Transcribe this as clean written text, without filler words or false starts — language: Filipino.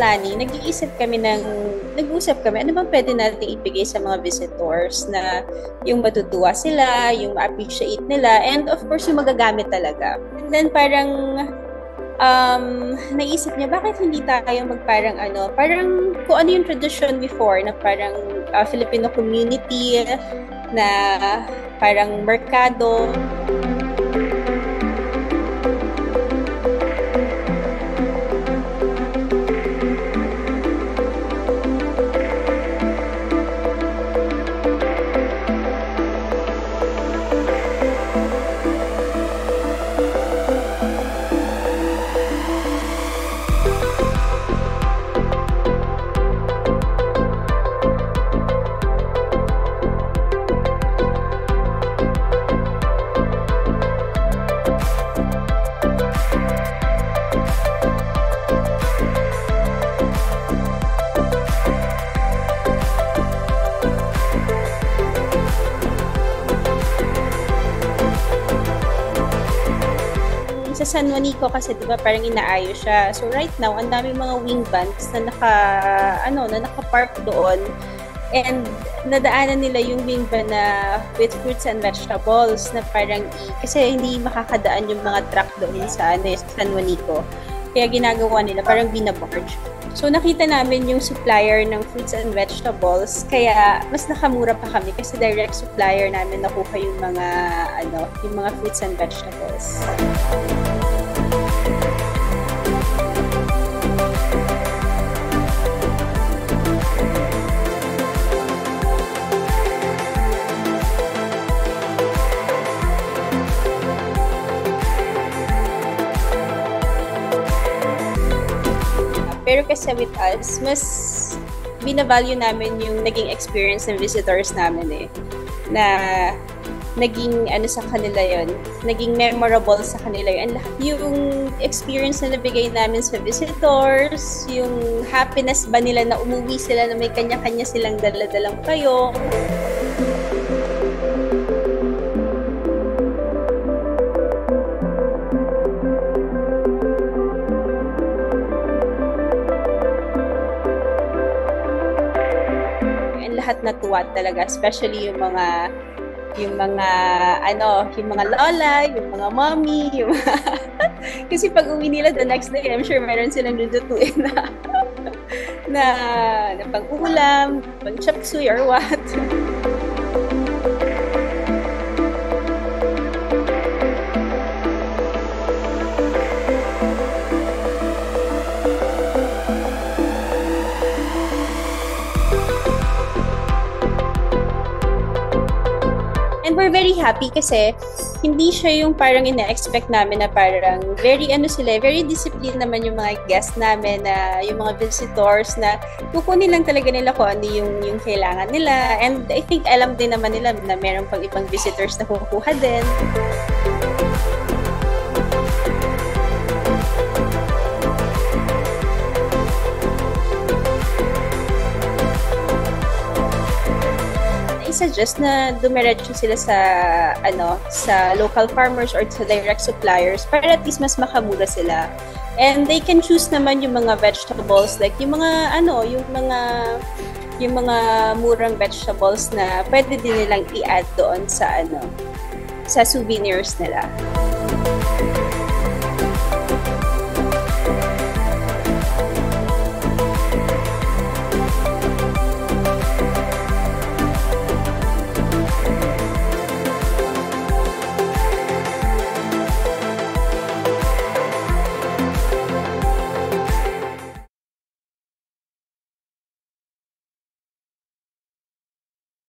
planning, nag-uusap kami, ano bang pwede natin ibigay sa mga visitors na yung matutuwa sila, yung ma-appreciate nila, and of course, yung magagamit talaga. And then parang naisip niya, bakit hindi tayo parang kung ano yung tradition before na parang Filipino community na parang merkado. Sa San Juanico kasi 'di ba parang inaayos siya. So right now, ang daming mga wing vans na naka-park doon. And nadaanan nila yung wing van na with fruits and vegetables na parang kasi hindi makakadaan yung mga truck doon sa San Juanico. Kaya ginagawa nila parang binabarge. So nakita namin yung supplier ng fruits and vegetables, kaya mas nakamura pa kami kasi direct supplier namin nakuha yung mga fruits and vegetables. Pero kasi with us, mas binavalue namin yung naging experience ng visitors namin na naging sa kanila yon, naging memorable sa kanila yun. Yung experience na nabigay namin sa visitors, yung happiness ba nila na umuwi sila na may kanya-kanya silang dala-dalang payong. Lahat natuwa talaga, especially yung mga lola, yung mga mommy, kasi pag uwi nila the next day, I'm sure meron silang lulutuin na pang-ulam, pang-chapsuy or what. And we're very happy kasi hindi siya yung parang ina-expect namin na parang very disciplined naman yung mga guests namin, na yung mga visitors na kukunin lang talaga nila kung ano yung kailangan nila. And I think alam din naman nila na meron pang ibang visitors na kukuha din. I-suggest na dumiretso sila sa local farmers or sa direct suppliers para at least mas makamura sila. And they can choose naman yung mga vegetables, like yung mga murang vegetables na pwede din nilang i-add doon sa souvenirs nila.